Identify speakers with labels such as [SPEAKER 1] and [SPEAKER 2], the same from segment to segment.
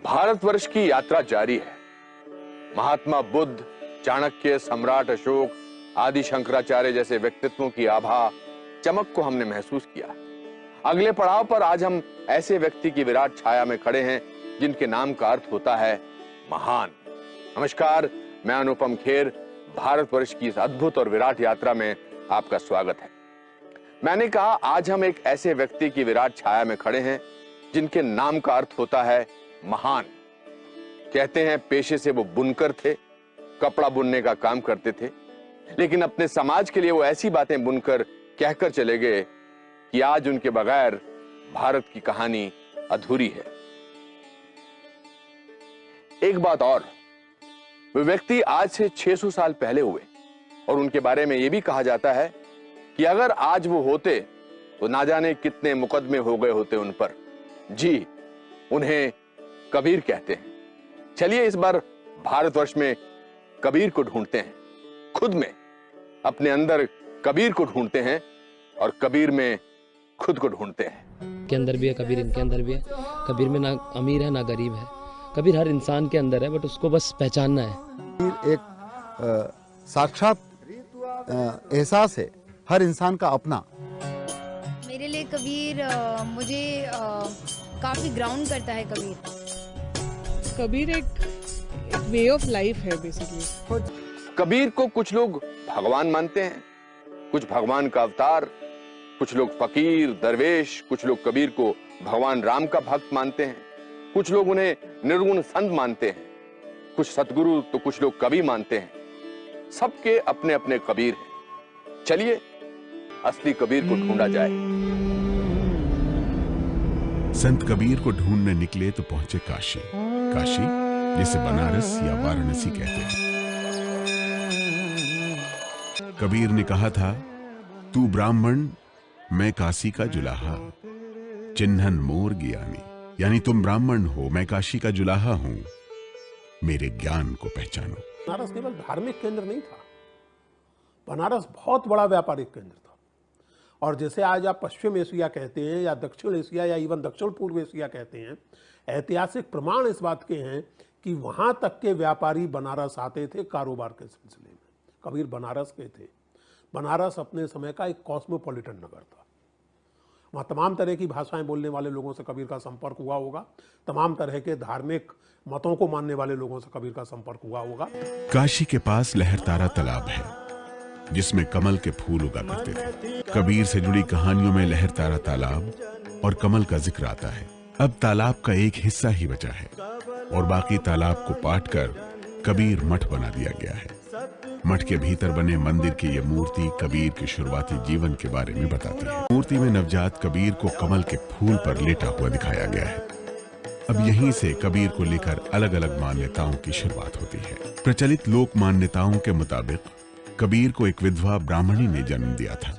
[SPEAKER 1] भारतवर्ष की यात्रा जारी है। महात्मा बुद्ध, चाणक्य, सम्राट अशोक, आदि शंकराचार्य जैसे व्यक्तित्वों की आभा चमक को हमने महसूस किया। अगले पड़ाव पर आज हम ऐसे व्यक्ति की विराट छाया में खड़े हैं जिनके नाम का अर्थ होता है महान। नमस्कार, मैं अनुपम खेर। भारतवर्ष की इस अद्भुत और विराट यात्रा में आपका स्वागत है। मैंने कहा आज हम एक ऐसे व्यक्ति की विराट छाया में खड़े हैं जिनके नाम का अर्थ होता है महान। कहते हैं पेशे से वो बुनकर थे, कपड़ा बुनने का काम करते थे, लेकिन अपने समाज के लिए वो ऐसी बातें बुनकर कहकर चले गए कि आज उनके बगैर भारत की कहानी अधूरी है। एक बात और, वे व्यक्ति आज से 600 साल पहले हुए और उनके बारे में यह भी कहा जाता है कि अगर आज वो होते तो ना जाने कितने मुकदमे हो गए होते उन पर। जी, उन्हें कबीर कहते हैं। चलिए इस बार भारतवर्ष में कबीर को ढूंढते हैं, खुद में, अपने अंदर कबीर को ढूंढते हैं और कबीर में खुद को ढूंढते हैं।
[SPEAKER 2] के अंदर भी है कबीर, इनके अंदर भी है कबीर। में ना अमीर है ना गरीब है, कबीर हर इंसान के अंदर है, बट उसको बस पहचानना है।
[SPEAKER 3] कबीर एक साक्षात एहसास है हर इंसान का अपना।
[SPEAKER 4] मेरे लिए कबीर मुझे काफी ग्राउंड करता है।
[SPEAKER 5] कबीर एक वे ऑफ लाइफ है बेसिकली।
[SPEAKER 1] कबीर को कुछ लोग भगवान मानते हैं, कुछ भगवान का अवतार, कुछ लोग फकीर, दरवेश, कुछ लोग कबीर को भगवान राम का भक्त मानते हैं, कुछ लोग उन्हें निर्गुण संत मानते हैं, कुछ सतगुरु तो कुछ लोग कवि मानते हैं। सबके अपने अपने कबीर हैं। चलिए असली कबीर को ढूंढा जाए।
[SPEAKER 6] संत कबीर को ढूंढने निकले तो पहुंचे काशी। काशी जिसे बनारस या वाराणसी कहते हैं। कबीर ने कहा था, तू ब्राह्मण मैं काशी का जुलाहा, चिन्हन मोर ज्ञानी। यानी तुम ब्राह्मण हो, मैं काशी का जुलाहा हूं, मेरे ज्ञान को पहचानो।
[SPEAKER 7] बनारस केवल धार्मिक केंद्र नहीं था, बनारस बहुत बड़ा व्यापारिक केंद्र था। और जैसे आज आप पश्चिम एशिया कहते हैं या दक्षिण एशिया या इवन दक्षिण पूर्व एशिया कहते हैं, ऐतिहासिक प्रमाण इस बात के हैं कि वहां तक के व्यापारी बनारस आते थे कारोबार के सिलसिले में। कबीर बनारस के थे। बनारस अपने समय का एक कॉस्मोपॉलिटन नगर था। वहाँ तमाम तरह की भाषाएं बोलने वाले लोगों से कबीर का संपर्क हुआ होगा, तमाम तरह के धार्मिक मतों को मानने वाले लोगों से कबीर का संपर्क हुआ होगा।
[SPEAKER 6] काशी के पास लहरतारा तालाब है जिसमें कमल के फूल उगा करते थे। कबीर से जुड़ी कहानियों में लहरतारा तालाब और कमल का जिक्र आता है। अब तालाब का एक हिस्सा ही बचा है और बाकी तालाब को पाटकर कबीर मठ बना दिया गया है। मठ के भीतर बने मंदिर की यह मूर्ति कबीर के शुरुआती जीवन के बारे में बताती है। मूर्ति में नवजात कबीर को कमल के फूल पर लेटा हुआ दिखाया गया है। अब यहीं से कबीर को लेकर अलग अलग मान्यताओं की शुरुआत होती है। प्रचलित लोक मान्यताओं के मुताबिक कबीर को एक विधवा ब्राह्मणी ने जन्म दिया था।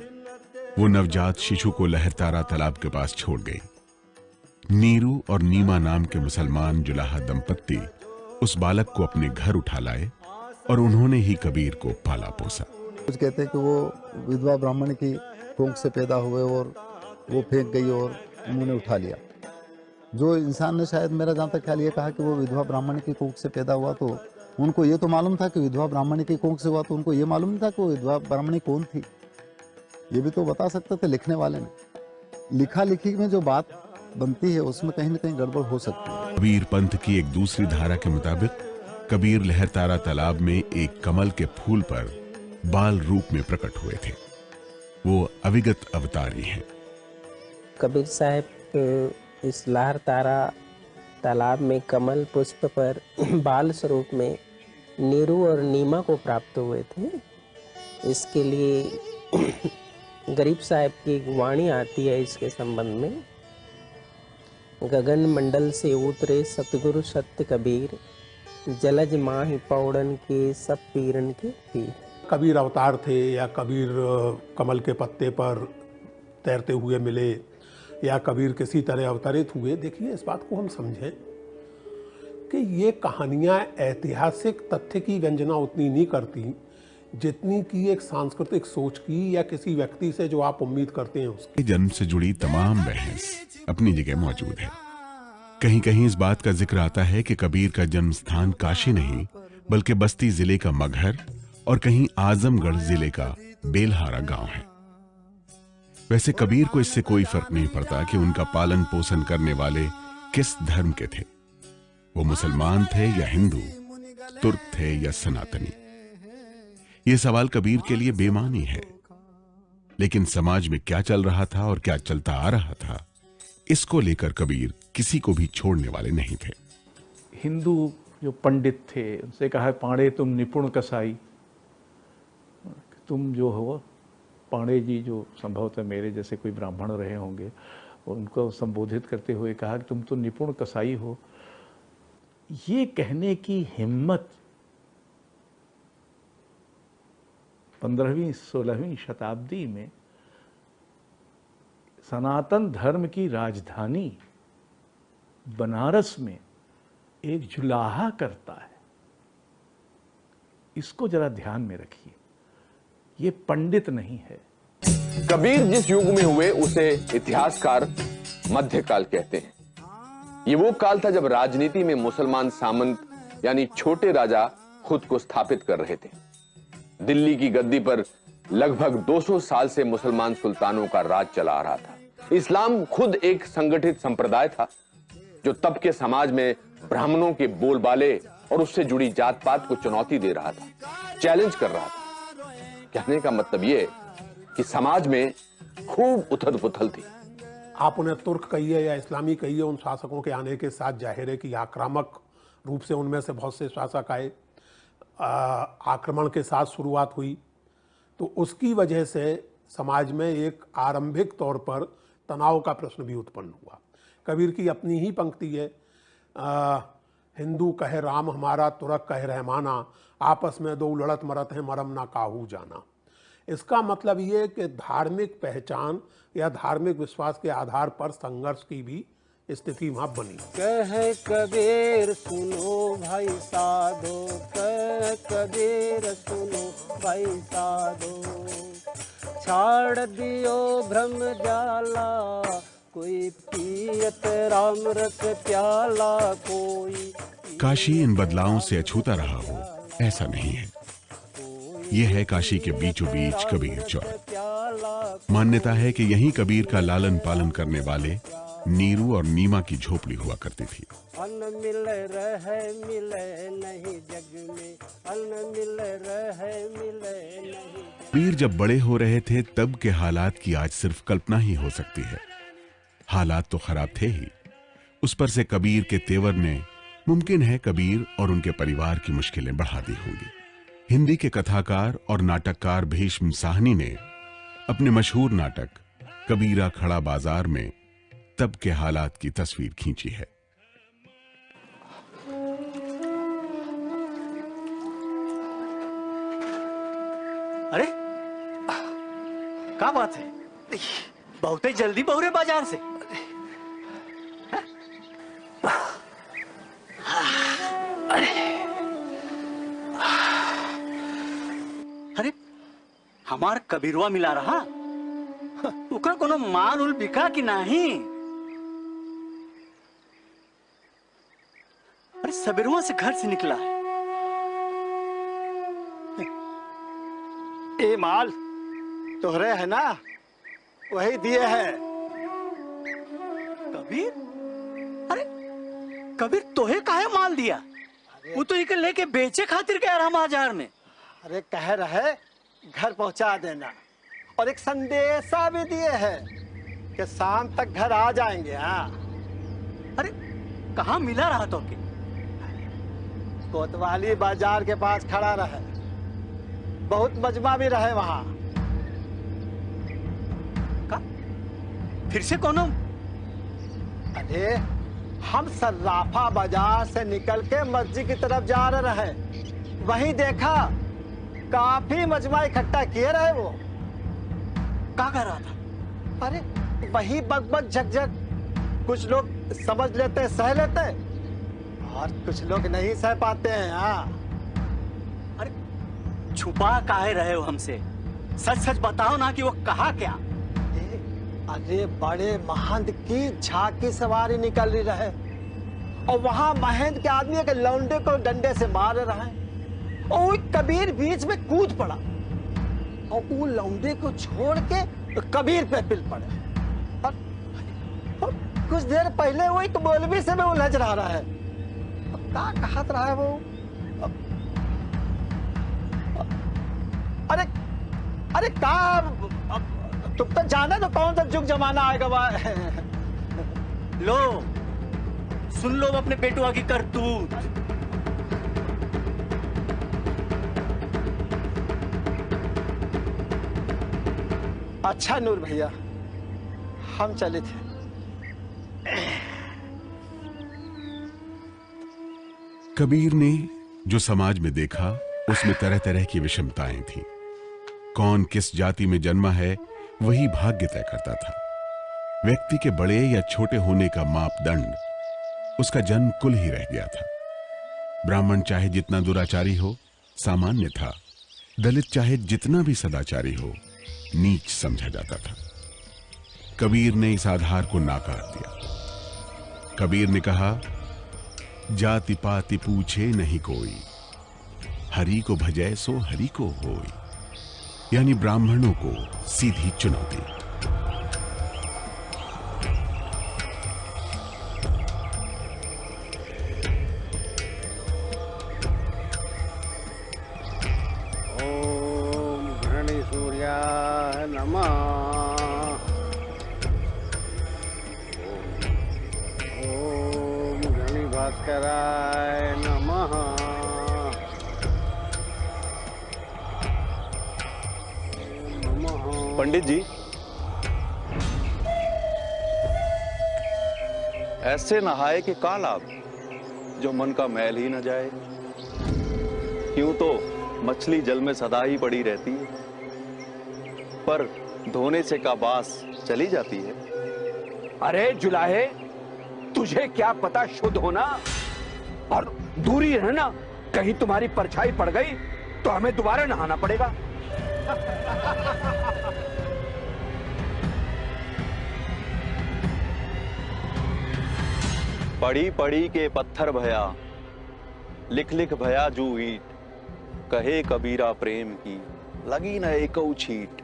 [SPEAKER 6] वो नवजात शिशु को लहरतारा तालाब के पास छोड़ गई। नीरू और नीमा नाम के मुसलमान जुलाहा दंपत्ति उस बालक को अपने घर उठा लाए और उन्होंने ही कबीर को पाला पोसा।
[SPEAKER 3] कुछ कहते हैं कि वो विधवा ब्राह्मण की कोख से पैदा हुए और वो फेंक गई और उन्होंने उठा लिया। जो इंसान ने, शायद मेरा जहाँ तक ख्याल ये कहा कि वो विधवा ब्राह्मण की कोख से पैदा हुआ, तो उनको ये तो मालूम था कि विधवा ब्राह्मणी की कोख से हुआ, तो उनको ये मालूम नहीं था कि वो विधवा ब्राह्मणी कौन थी। ये भी तो बता सकते थे लिखने वाले ने। लिखा लिखी में जो बात बनती है उसमें कहीं ना कहीं गड़बड़ हो सकती है।
[SPEAKER 6] कबीर पंथ की एक दूसरी धारा के मुताबिक कबीर लहरतारा तालाब में एक कमल के फूल पर बाल रूप में प्रकट हुए थे। वो अविगत अवतारी हैं।
[SPEAKER 8] कबीर साहब इस लहरतारा तालाब में कमल पुष्प पर बाल स्वरूप में नीरू और नीमा को प्राप्त हुए थे। इसके लिए गरीब साहब की एक वाणी आती है इसके संबंध में। गगन मंडल से उतरे सतगुरु सत्य कबीर, जलज माहि पौड़न के सब पीरन के पीर।
[SPEAKER 7] कबीर अवतार थे या कबीर कमल के पत्ते पर तैरते हुए मिले या कबीर किसी तरह अवतरित हुए। देखिए, इस बात को हम समझें कि ये कहानियाँ ऐतिहासिक तथ्य की व्यंजना उतनी नहीं करती जितनी की एक सांस्कृतिक सोच की या किसी व्यक्ति से जो आप उम्मीद करते हैं उसकी।
[SPEAKER 6] जन्म से जुड़ी तमाम बहस अपनी जगह मौजूद है। कहीं कहीं इस बात का जिक्र आता है कि कबीर का जन्म स्थान काशी नहीं बल्कि बस्ती जिले का मगहर और कहीं आजमगढ़ जिले का बेलहारा गांव है। वैसे कबीर को इससे कोई फर्क नहीं पड़ता कि उनका पालन पोषण करने वाले किस धर्म के थे, वो मुसलमान थे या हिंदू, तुर्क थे या सनातनी। ये सवाल कबीर के लिए बेमानी है, लेकिन समाज में क्या चल रहा था और क्या चलता आ रहा था, इसको लेकर कबीर किसी को भी छोड़ने वाले नहीं थे।
[SPEAKER 9] हिंदू जो पंडित थे उनसे कहा, पांडे तुम निपुण कसाई, तुम जो हो, पांडे जी जो संभवतः मेरे जैसे कोई ब्राह्मण रहे होंगे, उनको संबोधित करते हुए कहा कि तुम तो निपुण कसाई हो। ये कहने की हिम्मत 15वीं-16वीं शताब्दी में सनातन धर्म की राजधानी बनारस में एक जुलाहा करता है। इसको जरा ध्यान में रखिए, ये पंडित नहीं है।
[SPEAKER 1] कबीर जिस युग में हुए उसे इतिहासकार मध्यकाल कहते हैं। ये वो काल था जब राजनीति में मुसलमान सामंत यानी छोटे राजा खुद को स्थापित कर रहे थे। दिल्ली की गद्दी पर लगभग 200 साल से मुसलमान सुल्तानों का राज चला आ रहा था। इस्लाम खुद एक संगठित संप्रदाय था जो तब के समाज में ब्राह्मणों के बोलबाले और उससे जुड़ी जात पात को चुनौती दे रहा था, चैलेंज कर रहा था। कहने का मतलब ये कि समाज में खूब उथल पुथल थी।
[SPEAKER 7] आप उन्हें तुर्क कहिए या इस्लामी कहिए, उन शासकों के आने के साथ जाहिर है कि आक्रामक रूप से उनमें से बहुत से शासक आए, आक्रमण के साथ शुरुआत हुई। तो उसकी वजह से समाज में एक आरंभिक तौर पर तनाव का प्रश्न भी उत्पन्न हुआ। कबीर की अपनी ही पंक्ति है, हिंदू कहे राम हमारा, तुर्क कहे रहमाना, आपस में दो लड़त मरत है, मरम ना काहू जाना। इसका मतलब ये कि धार्मिक पहचान या धार्मिक विश्वास के आधार पर संघर्ष की भी स्थिति वहां बनी।
[SPEAKER 10] कह कबीर सुनो भाई साधो, कह कबीर सुनो भाई साधो, छाड़ दियो भ्रम जाला, कोई पियत राम रस प्याला कोई।
[SPEAKER 6] काशी इन बदलावों से अछूता रहा हो ऐसा नहीं है। यह है काशी के बीचों बीच कबीर चौक। मान्यता है कि यहीं कबीर का लालन पालन करने वाले नीरू और नीमा की झोपड़ी हुआ करती थी।
[SPEAKER 10] अन्न मिले रहे मिले नहीं जग में, अन्न मिले रहे मिले नहीं।
[SPEAKER 6] कबीर जब बड़े हो रहे थे तब के हालात की आज सिर्फ कल्पना ही हो सकती है। हालात तो खराब थे ही, उस पर से कबीर के तेवर ने मुमकिन है कबीर और उनके परिवार की मुश्किलें बढ़ा दी होंगी। हिंदी के कथाकार और नाटककार भीष्म साहनी ने अपने मशहूर नाटक कबीरा खड़ा बाजार में तब के हालात की तस्वीर खींची है।
[SPEAKER 11] अरे क्या बात है, बहुत ही जल्दी बहुरे बाजार से। अरे हमार कबीरवा मिला रहा, उका कोनो माल उल बिका कि नहीं? अरे सबेरवा से घर से निकला है।
[SPEAKER 10] ये माल तोहरे है ना, वही दिए है।
[SPEAKER 11] कबीर? अरे कबीर तोहे काहे माल दिया? वो तो इके लेके बेचे खातिर गया रहा बाजार में।
[SPEAKER 10] अरे कह रहे घर पहुंचा देना, और एक संदेशा भी दिए हैं कि शाम तक घर आ जाएंगे। हाँ।
[SPEAKER 11] अरे कहाँ मिला रहा तो के?
[SPEAKER 10] कोतवाली बाजार के पास खड़ा रहे, बहुत मजमा भी रहे वहां।
[SPEAKER 11] का? फिर से कोनो?
[SPEAKER 10] अरे हम सर्राफा बाजार से निकल के मस्जिद की तरफ जा रहे, वहीं देखा काफी मजमा इकट्ठा किए रहे। वो
[SPEAKER 11] क्या कर रहा था?
[SPEAKER 10] अरे वही बकबक झकझक, कुछ लोग समझ लेते सह लेते, और कुछ लोग नहीं सह पाते हैं। हाँ।
[SPEAKER 11] अरे छुपा काहे रहे हो हमसे? सच सच बताओ ना कि वो कहा क्या?
[SPEAKER 10] अरे बड़े महंत की झांकी सवारी निकल रही रहे, और वहां महेंद्र के आदमी एक लौंडे को डंडे से मार रहा है और वो कबीर बीच में कूद पड़ा और वो लौंडे को छोड़ के कबीर पे पिल पड़े। और कुछ देर पहले वो एक मौलवी से में उलझ रहा है। क्या कहत रहा है वो? अरे अरे तुम तो जाना तो कौन सा जुग जमाना आएगा वह।
[SPEAKER 11] लो सुन लो अपने बेटुआ की करतूत।
[SPEAKER 10] अच्छा नूर भैया, हम चले थे।
[SPEAKER 6] कबीर ने जो समाज में देखा उसमें तरह तरह की विषमताएं थीं। कौन किस जाति में जन्मा है वही भाग्य तय करता था। व्यक्ति के बड़े या छोटे होने का मापदंड उसका जन्म कुल ही रह गया था। ब्राह्मण चाहे जितना दुराचारी हो सामान्य था, दलित चाहे जितना भी सदाचारी हो नीच समझा जाता था। कबीर ने इस आधार को नाकार दिया। कबीर ने कहा, जाति पाति पूछे नहीं कोई, हरि को भजै सो हरि को होई। यानी ब्राह्मणों को सीधी चुनौती।
[SPEAKER 12] ओम घृणी सूर्याय नमः। ओम घृणी भास्कराय नमः।
[SPEAKER 13] पंडित जी, ऐसे नहाए कि का लाभ, जो मन का मैल ही न जाए। क्यों तो मछली जल में सदा ही पड़ी रहती है, पर धोने से का बास चली जाती है।
[SPEAKER 14] अरे जुलाहे, तुझे क्या पता शुद्ध होना और दूरी रहना, कहीं तुम्हारी परछाई पड़ गई तो हमें दोबारा नहाना पड़ेगा।
[SPEAKER 13] पड़ी पड़ी के पत्थर भया, लिख लिख भया जू ईट। कहे कबीरा प्रेम की लगी न एकौ छीट।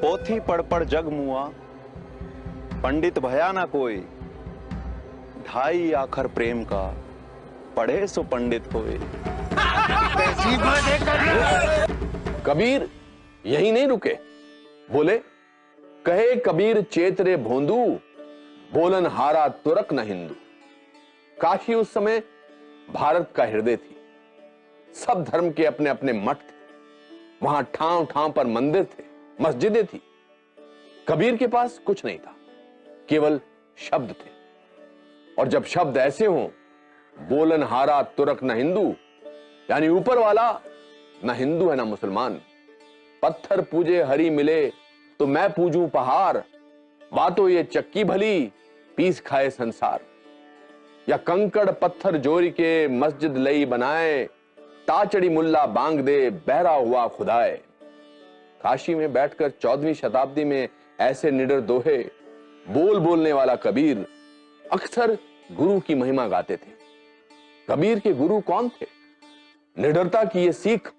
[SPEAKER 13] पोथी पढ़ पढ़ जग मुआ, पंडित भया ना कोई। ढाई आखर प्रेम का, पढ़े सो पंडित होए।
[SPEAKER 1] कबीर यही नहीं रुके, बोले, कहे कबीर चेतरे भोंदू, बोलन हारा तुरक न हिंदू। काशी उस समय भारत का हृदय थी। सब धर्म के अपने अपने मठ थे। वहां ठाव ठाव पर मंदिर थे, मस्जिदें थी। कबीर के पास कुछ नहीं था, केवल शब्द थे। और जब शब्द ऐसे हों, बोलन हारा तुरक न हिंदू, यानी ऊपर वाला न हिंदू है ना मुसलमान। पत्थर पूजे हरि मिले तो मैं पूजूं पहाड़। बातों ये चक्की भली, पीस खाए संसार। या कंकड़ पत्थर जोरी के मस्जिद लई बनाए, ताचड़ी मुल्ला बांग दे बहरा हुआ खुदाए। काशी में बैठकर 14वीं शताब्दी में ऐसे निडर दोहे बोलने वाला कबीर अक्सर गुरु की महिमा गाते थे। कबीर के गुरु कौन थे? निडरता की ये सीख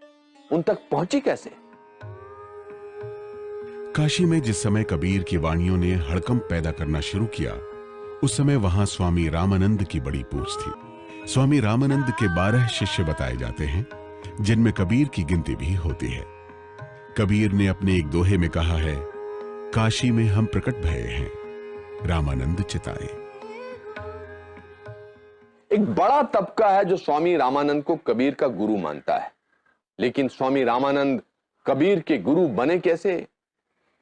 [SPEAKER 1] उन तक पहुंची कैसे?
[SPEAKER 6] काशी में जिस समय कबीर की वाणियों ने हड़कंप पैदा करना शुरू किया, उस समय वहां स्वामी रामानंद की बड़ी पूछ थी। स्वामी रामानंद के 12 शिष्य बताए जाते हैं, जिनमें कबीर की गिनती भी होती है। कबीर ने अपने एक दोहे में कहा है, काशी में हम प्रकट भये हैं, रामानंद चिताए।
[SPEAKER 1] एक बड़ा तबका है जो स्वामी रामानंद को कबीर का गुरु मानता है। लेकिन स्वामी रामानंद कबीर के गुरु बने कैसे,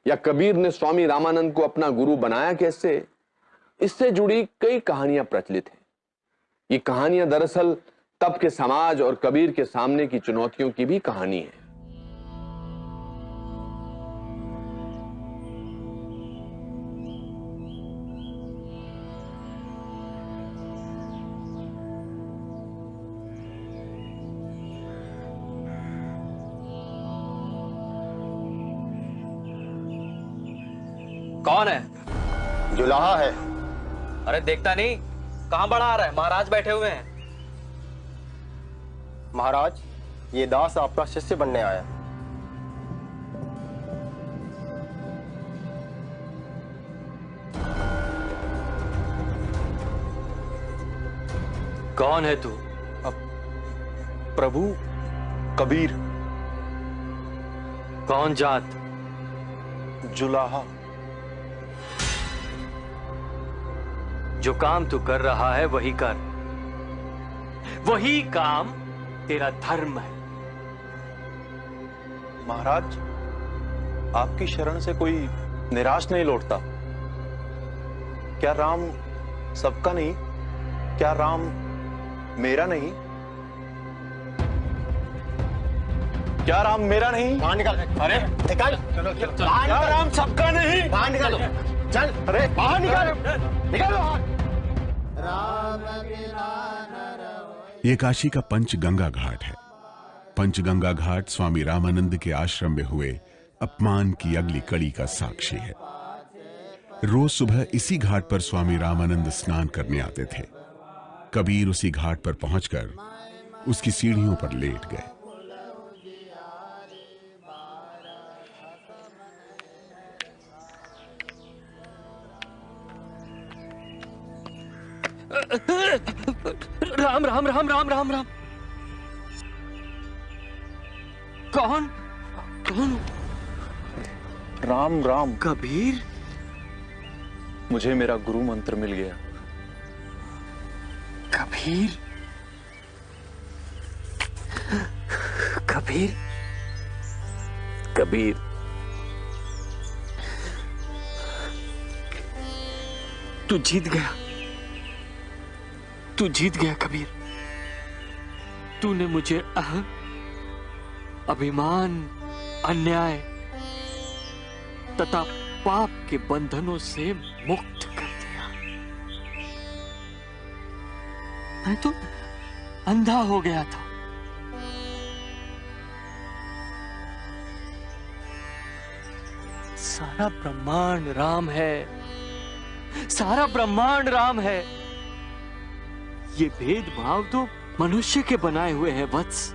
[SPEAKER 1] या कबीर ने स्वामी रामानंद को अपना गुरु बनाया कैसे, इससे जुड़ी कई कहानियां प्रचलित हैं। ये कहानियां दरअसल तब के समाज और कबीर के सामने की चुनौतियों की भी कहानी है।
[SPEAKER 11] कौन है?
[SPEAKER 10] जुलाहा है।
[SPEAKER 15] अरे देखता नहीं, कहाँ बड़ा आ रहा है? महाराज बैठे हुए हैं।
[SPEAKER 16] महाराज, ये दास आपका शिष्य बनने आया।
[SPEAKER 15] कौन है तू?
[SPEAKER 13] प्रभु, कबीर।
[SPEAKER 15] कौन जात?
[SPEAKER 13] जुलाहा।
[SPEAKER 15] जो काम तू कर रहा है वही कर, वही काम तेरा धर्म है।
[SPEAKER 13] महाराज, आपकी शरण से कोई निराश नहीं लौटता। क्या राम सबका नहीं? क्या राम मेरा नहीं? क्या राम मेरा नहीं?
[SPEAKER 10] बाहर निकाल।
[SPEAKER 13] अरे
[SPEAKER 10] निकाल।
[SPEAKER 13] चलो चलो।
[SPEAKER 10] क्या
[SPEAKER 13] राम सबका नहीं?
[SPEAKER 10] बाहर निकालो। चल, अरे बाहर निकालो, निकालो बाहर।
[SPEAKER 6] ये काशी का पंचगंगा घाट है। पंचगंगा घाट स्वामी रामानंद के आश्रम में हुए अपमान की अगली कड़ी का साक्षी है। रोज सुबह इसी घाट पर स्वामी रामानंद स्नान करने आते थे। कबीर उसी घाट पर पहुंचकर उसकी सीढ़ियों पर लेट गए।
[SPEAKER 15] राम राम राम राम राम राम। कौन कौन?
[SPEAKER 13] राम राम।
[SPEAKER 15] कबीर,
[SPEAKER 13] मुझे मेरा गुरु मंत्र मिल गया।
[SPEAKER 15] कबीर, कबीर, कबीर, तू जीत गया, तू जीत गया कबीर। तूने मुझे अभिमान, अन्याय तथा पाप के बंधनों से मुक्त कर दिया। मैं तो अंधा हो गया था। सारा ब्रह्मांड राम है, सारा ब्रह्मांड राम है। ये भेदभाव तो मनुष्य के बनाए हुए हैं वत्स।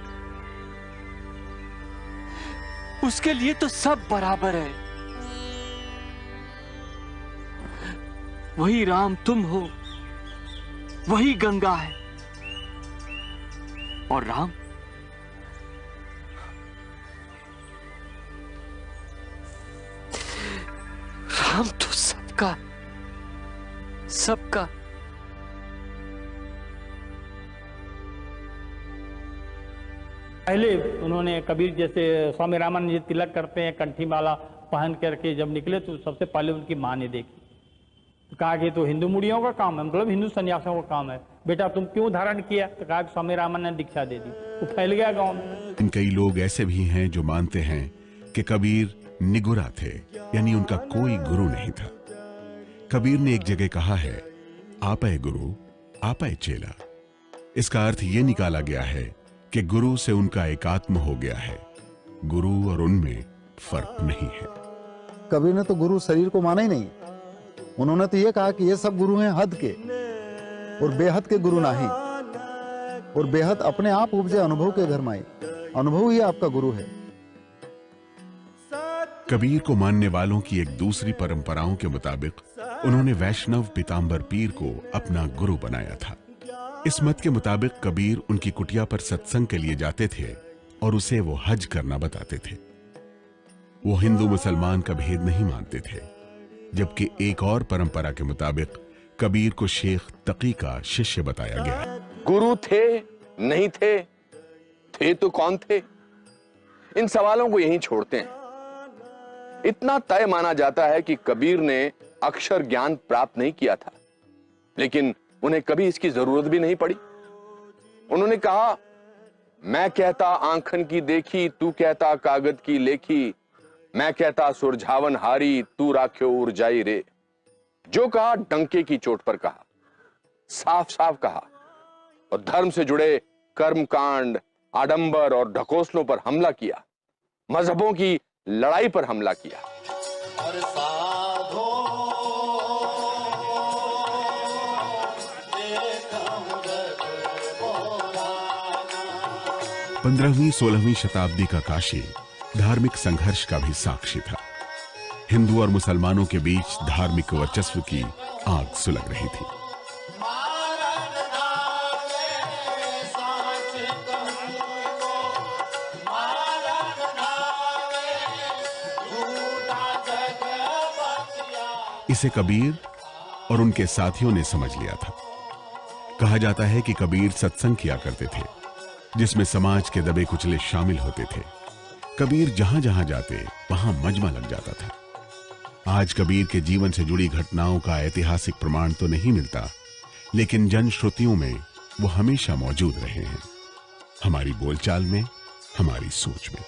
[SPEAKER 15] उसके लिए तो सब बराबर है। वही राम तुम हो, वही गंगा है, और राम तो सबका सबका।
[SPEAKER 17] पहले उन्होंने कबीर जैसे स्वामी रामानंद जी तिलक करते हैं, कंठी माला पहन करके जब निकले तो सबसे पहले उनकी माँ ने देखी। तो कहा कि तो हिंदू मुड़ियों का काम है, मतलब हिंदू सन्यासियों का काम है, बेटा तुम क्यों धारण किया? तो कहा कि स्वामी रामानंद ने दीक्षा दे दी। तो फैल गया गांव में।
[SPEAKER 6] कई लोग ऐसे भी हैं जो मानते हैं कि कबीर निगुरा थे, यानी उनका कोई गुरु नहीं था। कबीर ने एक जगह कहा है, आपै गुरु आपै चेला। इसका अर्थ यह निकाला गया है कि गुरु से उनका एकात्म हो गया है, गुरु और उनमें फर्क नहीं है।
[SPEAKER 3] कबीर ने तो गुरु शरीर को माना ही नहीं। उन्होंने तो ये कहा कि ये सब गुरु हैं हद के, और बेहद के गुरु नहीं। और बेहद अपने आप उपजे अनुभव के घर माई, अनुभव ही आपका गुरु है।
[SPEAKER 6] कबीर को मानने वालों की एक दूसरी परंपराओं के मुताबिक उन्होंने वैष्णव पीताम्बर पीर को अपना गुरु बनाया था। इस मत के मुताबिक कबीर उनकी कुटिया पर सत्संग के लिए जाते थे और उसे वो हज करना बताते थे। वो हिंदू मुसलमान का भेद नहीं मानते थे, जबकि एक और परंपरा के मुताबिक कबीर को शेख तकी का शिष्य बताया गया।
[SPEAKER 1] गुरु थे नहीं थे तो कौन थे? इन सवालों को यहीं छोड़ते हैं। इतना तय माना जाता है कि कबीर ने अक्षर ज्ञान प्राप्त नहीं किया था, लेकिन उन्हें कभी इसकी जरूरत भी नहीं पड़ी। उन्होंने कहा, मैं कहता आंखन की देखी, तू कहता कागज की लेखी, मैं कहता सुरझावन हारी, तू राख्यो उर्जाई रे। जो कहा डंके की चोट पर कहा, साफ साफ कहा, और धर्म से जुड़े कर्मकांड, आडंबर और ढकोसलों पर हमला किया, मजहबों की लड़ाई पर हमला किया।
[SPEAKER 6] 15वीं-16वीं शताब्दी का काशी धार्मिक संघर्ष का भी साक्षी था। हिंदू और मुसलमानों के बीच धार्मिक वर्चस्व की आग सुलग रही थी। इसे कबीर और उनके साथियों ने समझ लिया था। कहा जाता है कि कबीर सत्संग किया करते थे, जिसमें समाज के दबे कुचले शामिल होते थे। कबीर जहां जहां जाते वहां मजमा लग जाता था। आज कबीर के जीवन से जुड़ी घटनाओं का ऐतिहासिक प्रमाण तो नहीं मिलता, लेकिन जनश्रुतियों में वो हमेशा मौजूद रहे हैं, हमारी बोलचाल में, हमारी सोच में।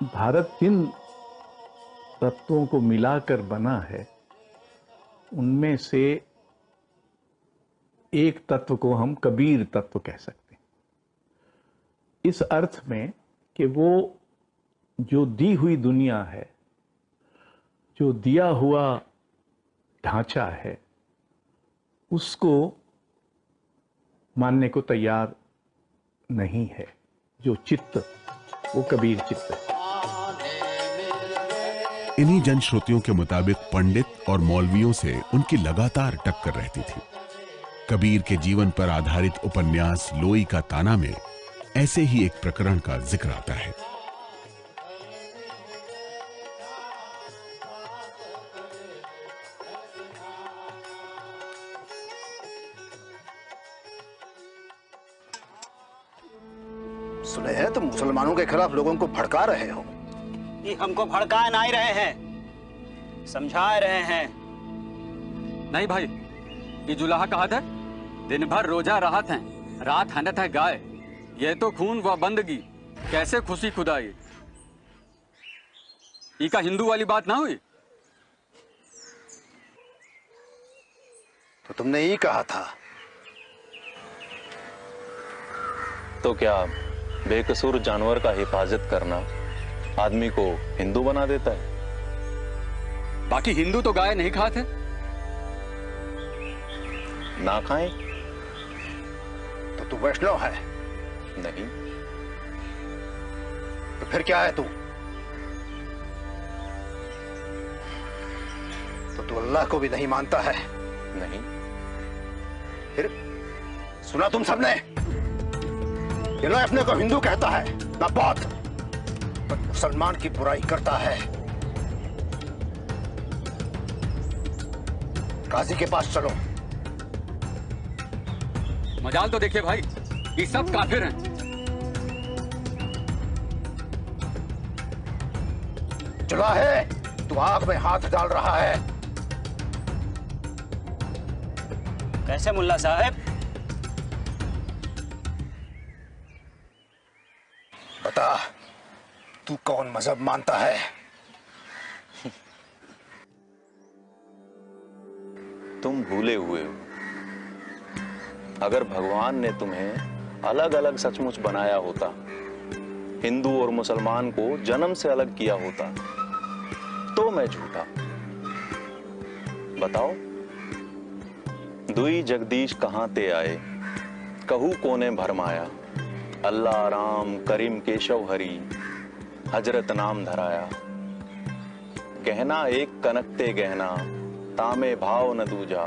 [SPEAKER 9] भारत जिन तत्वों को मिलाकर बना है, उनमें से एक तत्व को हम कबीर तत्व कह सकते हैं। इस अर्थ में कि वो जो दी हुई दुनिया है, जो दिया हुआ ढांचा है, उसको मानने को तैयार नहीं है। जो चित्त, वो कबीर चित्त है।
[SPEAKER 6] इन्हीं जनश्रुतियों के मुताबिक पंडित और मौलवियों से उनकी लगातार टक्कर रहती थी। कबीर के जीवन पर आधारित उपन्यास लोई का ताना में ऐसे ही एक प्रकरण का जिक्र आता है।
[SPEAKER 18] सुने हैं तुम मुसलमानों के खिलाफ लोगों को भड़का रहे हो।
[SPEAKER 11] ये हमको भड़का नहीं रहे हैं, समझा रहे हैं।
[SPEAKER 19] नहीं भाई, ये जुलाहा कहा था, दिन भर रोजा राहत है, रात हनत है गाय। ये तो खून व बंदगी, कैसे खुशी खुदाई। ये का हिंदू वाली बात ना हुई।
[SPEAKER 18] तो तुमने ही कहा था।
[SPEAKER 13] तो क्या बेकसूर जानवर का हिफाजत करना आदमी को हिंदू बना देता है?
[SPEAKER 19] बाकी हिंदू तो गाय नहीं खाते।
[SPEAKER 13] ना खाएं
[SPEAKER 18] तो तू वैष्णव है?
[SPEAKER 13] नहीं।
[SPEAKER 18] तो फिर क्या है तू? तो तू अल्लाह को भी नहीं मानता है?
[SPEAKER 13] नहीं।
[SPEAKER 18] फिर सुना तुम सबने, ये ना अपने को हिंदू कहता है, ना बौद्ध, पर मुसलमान की बुराई करता है। काजी के पास चलो।
[SPEAKER 19] मजाल तो देखिए भाई, ये सब काफिर हैं।
[SPEAKER 18] चला है, तू आग में हाथ डाल रहा है।
[SPEAKER 11] कैसे मुल्ला साहब?
[SPEAKER 18] बता, तू कौन मजहब मानता है?
[SPEAKER 13] तुम भूले हुए हो। अगर भगवान ने तुम्हें अलग अलग सचमुच बनाया होता, हिंदू और मुसलमान को जन्म से अलग किया होता, तो मैं झूठा। बताओ, दुई जगदीश कहां ते आए, कहू कोने भरमाया। अल्लाह राम करीम केशव हरि, हजरत नाम धराया। गहना एक कनकते गहना, तामे भाव न दूजा।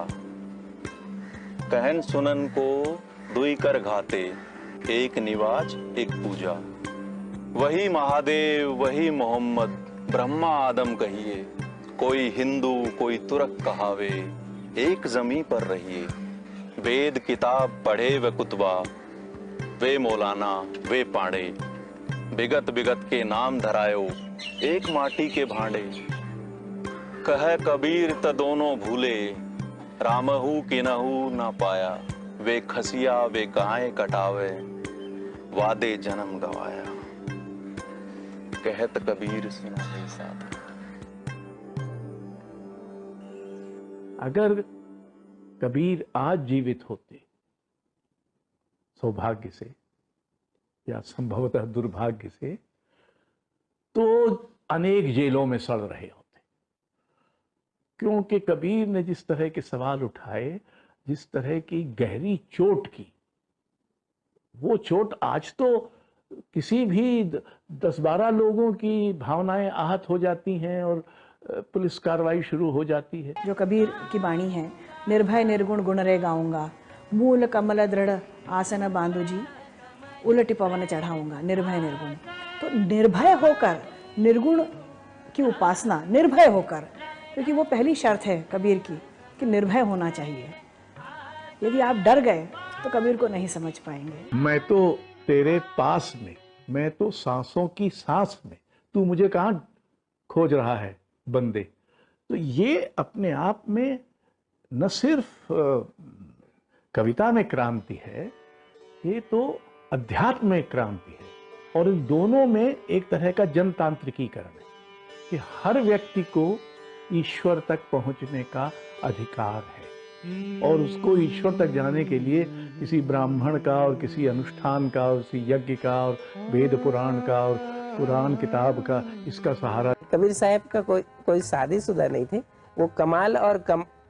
[SPEAKER 13] कहन सुनन को दुई कर घाते, एक निवाज एक पूजा। वही महादेव वही मोहम्मद, ब्रह्मा आदम कहिए। कोई हिंदू कोई तुर्क कहावे, एक जमी पर रहिए। वेद किताब पढ़े व कुतबा, वे मौलाना वे पांडे। बिगत बिगत के नाम धरायो, एक माटी के भांडे। कह कबीर त दोनों भूले, रामहू किनहू ना पाया। वे खसिया वे गाय कटावे, वादे जन्म गवाया। कहत कबीर सुनाए साथ।
[SPEAKER 9] अगर कबीर आज जीवित होते, सौभाग्य से या संभवतः दुर्भाग्य से, तो अनेक जेलों में सड़ रहे होते, क्योंकि कबीर ने जिस तरह के सवाल उठाए, जिस तरह की गहरी चोट की, वो चोट आज तो किसी भी 10-12 लोगों की भावनाएं आहत हो जाती हैं और पुलिस कार्रवाई शुरू हो जाती है।
[SPEAKER 20] जो कबीर की वाणी है, निर्भय निर्गुण गुण रे गाऊंगा, मूल कमल दृढ़ आसन बांधू जी, उलट पवन चढ़ाऊंगा, निर्भय निर्गुण। तो निर्भय होकर, निर्गुण की उपासना, निर्भय होकर, क्योंकि वो पहली शर्त है कबीर की कि निर्भय होना चाहिए। यदि आप डर गए तो कबीर को नहीं समझ पाएंगे।
[SPEAKER 9] मैं तो तेरे पास में, मैं तो सांसों की सांस में, तू मुझे कहाँ खोज रहा है बंदे। तो ये अपने आप में न सिर्फ कविता में क्रांति है, ये तो अध्यात्म में क्रांति है। और इन दोनों में एक तरह का जनतांत्रिकीकरण है कि हर व्यक्ति को ईश्वर तक पहुंचने का अधिकार है, और उसको ईश्वर तक जाने के लिए किसी ब्राह्मण का और किसी अनुष्ठान का और किसी यज्ञ का और वेद पुराण का और कुरान किताब का, इसका सहारा।
[SPEAKER 8] कबीर साहब का कोई शादीशुदा नहीं थे। वो कमाल और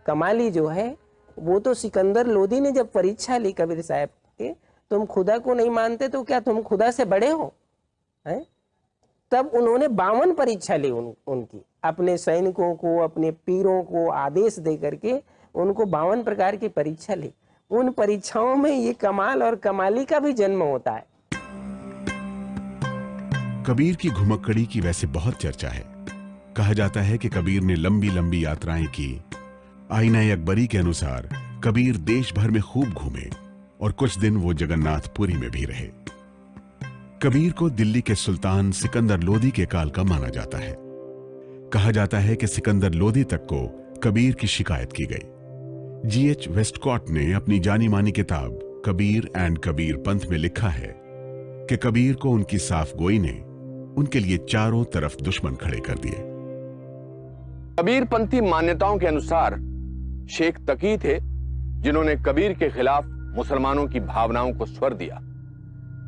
[SPEAKER 8] कमाली जो है, वो तो सिकंदर लोदी ने जब परीक्षा ली कबीर साहब के, तुम खुदा को नहीं मानते तो क्या तुम खुदा से बड़े हो, हैं? तब उन्होंने 52 परीक्षा ली उनकी, अपने सैनिकों को, अपने पीरों को आदेश दे करके उनको 52 प्रकार की परीक्षा ली। उन परीक्षाओं में ये कमाल और कमाली का भी जन्म होता है।
[SPEAKER 6] कबीर की घुमक्कड़ी की वैसे बहुत चर्चा है। कहा जाता है कि कबीर ने लंबी लंबी यात्राएं की। आईना अकबरी के अनुसार कबीर देश भर में खूब घूमे और कुछ दिन वो जगन्नाथपुरी में भी रहे। कबीर को दिल्ली के सुल्तान सिकंदर लोदी के काल का माना जाता है। कहा जाता है कि सिकंदर लोदी तक को कबीर की शिकायत की गई। G.H. वेस्टकॉट ने अपनी जानी मानी किताब कबीर एंड कबीर पंथ में लिखा है कि कबीर को उनकी साफ गोई ने उनके लिए चारों तरफ दुश्मन खड़े कर दिए।
[SPEAKER 1] कबीरपंथी मान्यताओं के अनुसार शेख तकी थे जिन्होंने कबीर के खिलाफ मुसलमानों की भावनाओं को स्वर दिया।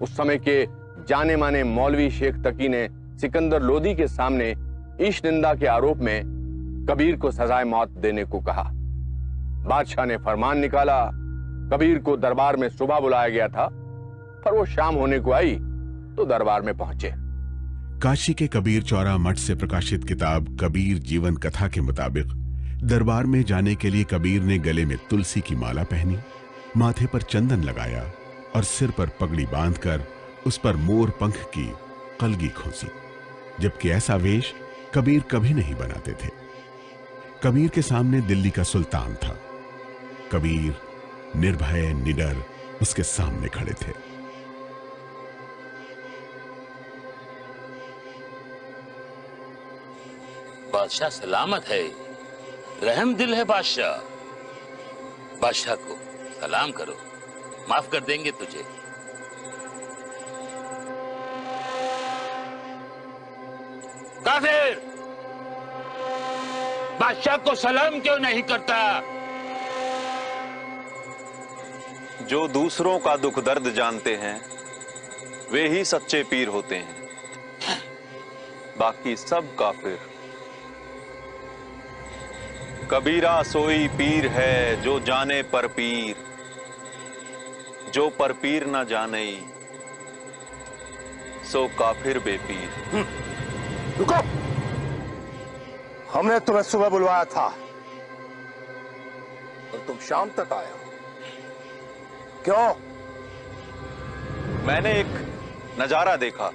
[SPEAKER 1] उस समय के जाने माने मौलवी शेख तकी ने सिकंदर लोदी के सामने ईश निंदा के आरोप में कबीर को सजाए मौत देने को कहा। बादशाह ने फरमान निकाला। कबीर को दरबार में सुबह बुलाया गया था, पर वो शाम होने को आई तो दरबार में पहुंचे।
[SPEAKER 6] काशी के कबीर चौरा मठ से प्रकाशित किताब कबीर जीवन कथा के मुताबिक दरबार में जाने के लिए कबीर ने गले में तुलसी की माला पहनी, माथे पर चंदन लगाया और सिर पर पगड़ी बांधकर उस पर मोर पंख की कलगी खोसी, जबकि ऐसा वेश कबीर कभी नहीं बनाते थे। कबीर के सामने दिल्ली का सुल्तान था। कबीर निर्भय निडर उसके सामने खड़े थे।
[SPEAKER 21] बादशाह सलामत है, रहम दिल है बादशाह। बादशाह को सलाम करो, माफ कर देंगे तुझे। काफिर, बादशाह को सलाम क्यों नहीं करता?
[SPEAKER 13] जो दूसरों का दुख दर्द जानते हैं वे ही सच्चे पीर होते हैं, बाकी सब काफिर। कबीरा सोई पीर है जो जाने पर पीर, जो पर पीर ना जाने सो काफिर बेपीर।
[SPEAKER 18] रुको, हमने तुम्हें सुबह बुलवाया था और तुम शाम तक आए हो, क्यों?
[SPEAKER 13] मैंने एक नजारा देखा,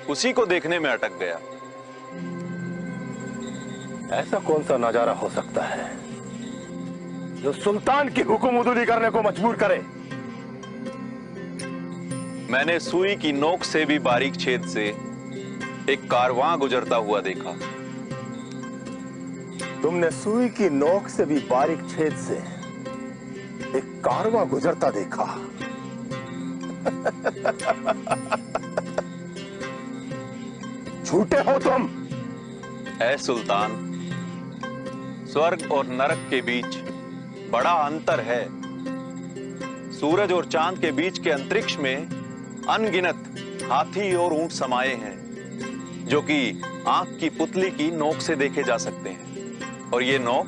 [SPEAKER 13] उसी को देखने में अटक गया।
[SPEAKER 18] ऐसा कौन सा नजारा हो सकता है जो सुल्तान की हुक्म करने को मजबूर करे?
[SPEAKER 13] मैंने सुई की नोक से भी बारीक छेद से एक कारवां गुजरता हुआ देखा।
[SPEAKER 18] तुमने सुई की नोक से भी बारीक छेद से एक कारवां गुजरता देखा? झूठे हो तुम।
[SPEAKER 13] ऐ सुल्तान, स्वर्ग और नरक के बीच बड़ा अंतर है। सूरज और चांद के बीच के अंतरिक्ष में अनगिनत हाथी और ऊंट समाये हैं, जो कि आंख की पुतली की नोक से देखे जा सकते हैं, और ये नोक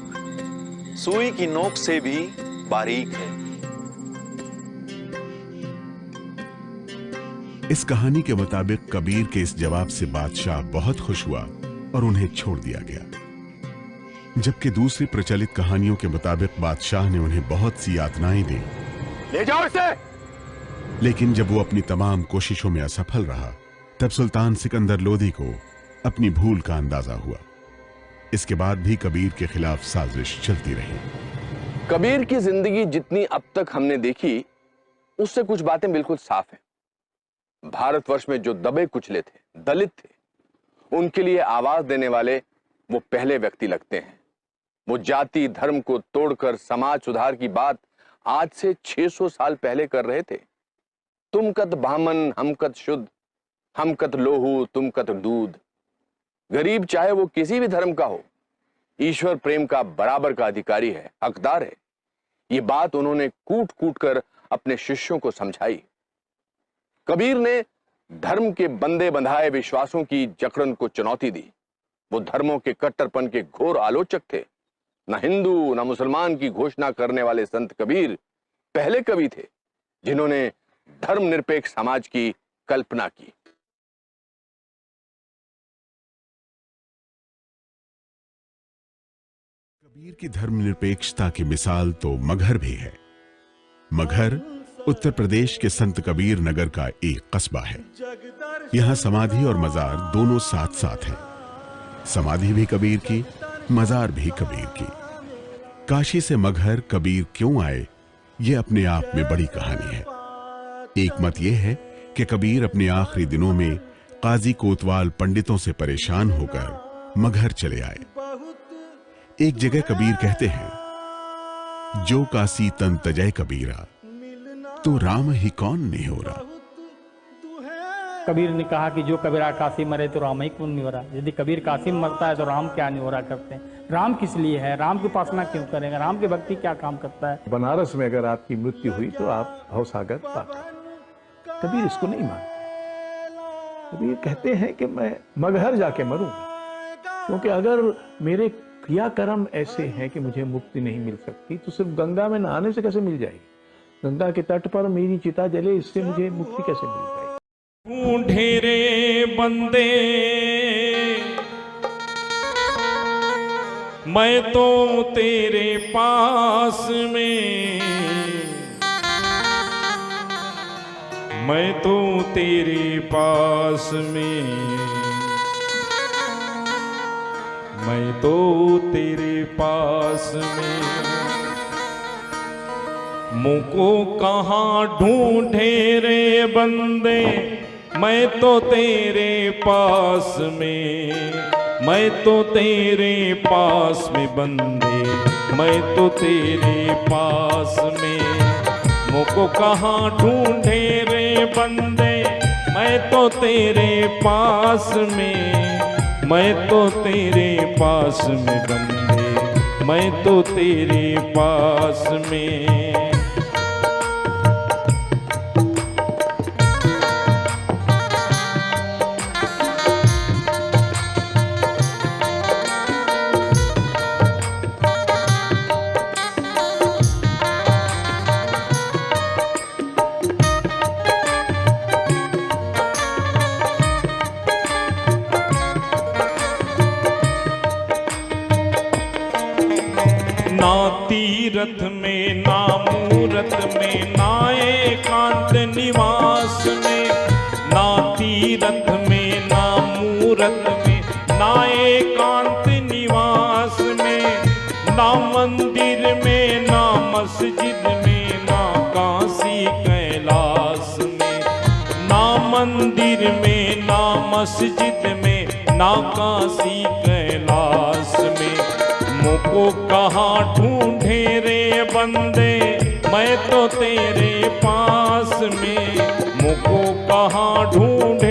[SPEAKER 13] सुई की नोक से भी बारीक है।
[SPEAKER 6] इस कहानी के मुताबिक कबीर के इस जवाब से बादशाह बहुत खुश हुआ और उन्हें छोड़ दिया गया। जबकि दूसरी प्रचलित कहानियों के मुताबिक बादशाह ने उन्हें बहुत सी यातनाएं दी।
[SPEAKER 18] ले जाओ इसे।
[SPEAKER 6] लेकिन जब वो अपनी तमाम कोशिशों में असफल रहा, तब सुल्तान सिकंदर लोदी को अपनी भूल का अंदाजा हुआ। इसके बाद भी कबीर के खिलाफ साजिश चलती रही।
[SPEAKER 1] कबीर की जिंदगी जितनी अब तक हमने देखी, उससे कुछ बातें बिल्कुल साफ हैं। भारतवर्ष में जो दबे कुचले थे, दलित थे, उनके लिए आवाज देने वाले वो पहले व्यक्ति लगते हैं। वो जाति धर्म को तोड़कर समाज सुधार की बात आज से 600 साल पहले कर रहे थे। तुम कत बामन, हम कत शुद्ध, हम कत लोहू, तुम कत दूध। गरीब चाहे वो किसी भी धर्म का हो, ईश्वर प्रेम का बराबर का अधिकारी है, हकदार है। ये बात उन्होंने कूट कूट कर अपने शिष्यों को समझाई। कबीर ने धर्म के बंधे बंधाए विश्वासों की जकड़न को चुनौती दी। वो धर्मों के कट्टरपन के घोर आलोचक थे। न हिंदू न मुसलमान की घोषणा करने वाले संत कबीर पहले कवि थे जिन्होंने धर्मनिरपेक्ष समाज की कल्पना की।
[SPEAKER 6] कबीर की धर्मनिरपेक्षता की मिसाल तो मगहर भी है। मगहर उत्तर प्रदेश के संत कबीर नगर का एक कस्बा है। यहाँ समाधि और मजार दोनों साथ साथ हैं। समाधि भी कबीर की, मजार भी कबीर की। काशी से मगहर कबीर क्यों आए, ये अपने आप में बड़ी कहानी है। एक मत यह है कि कबीर अपने आखिरी दिनों में काजी कोतवाल पंडितों से परेशान होकर मगहर चले आए। एक जगह कबीर कहते हैं, जो काशी तन तजय कबीरा, तो राम ही कौन नहीं हो रहा।
[SPEAKER 17] कबीर ने कहा कि जो कबीरा काशी मरे तो राम ही क्यों नहीं हो रहा। यदि कबीर काशी में मरता है तो राम क्या नहीं हो रहा करते हैं। राम किस लिए है, राम की उपासना क्यों करेंगे, राम की भक्ति क्या काम करता है।
[SPEAKER 9] बनारस में अगर आपकी मृत्यु हुई तो आप भवसागर पार। कबीर इसको नहीं मानते। कबीर कहते हैं कि मैं मगहर जाके मरूंगा, क्योंकि अगर मेरे क्रियाकर्म ऐसे हैं कि मुझे मुक्ति नहीं मिल सकती, तो सिर्फ गंगा में नहाने से कैसे मिल जाएगी। गंगा के तट पर मेरी चिता जले, इससे मुझे मुक्ति कैसे मिल जाएगी।
[SPEAKER 2] ढेरे बंदे मैं तो तेरे पास में, मैं तो तेरे पास में, मैं तो तेरे पास में। मुझको कहाँ ढूंढे रे बंदे, मैं तो तेरे पास में, मैं तो तेरे पास में बंदे, मैं तो तेरे पास में। मुझको कहाँ ढूंढे रे बंदे, मैं तो तेरे पास में, मैं तो तेरे पास में बंदे, मैं तो तेरे पास में। ना तीरथ में ना मूरत में ना एकांत निवास में, ना तीरथ में ना मूरत में ना एकांत निवास में, ना मंदिर में ना मस्जिद में ना काशी कैलाश में, ना मंदिर में ना मस्जिद में ना काशी कैलाश में। मुझको कहाँ ढूंढे रे बंदे, मैं तो तेरे पास में, मुझको कहाँ ढूंढे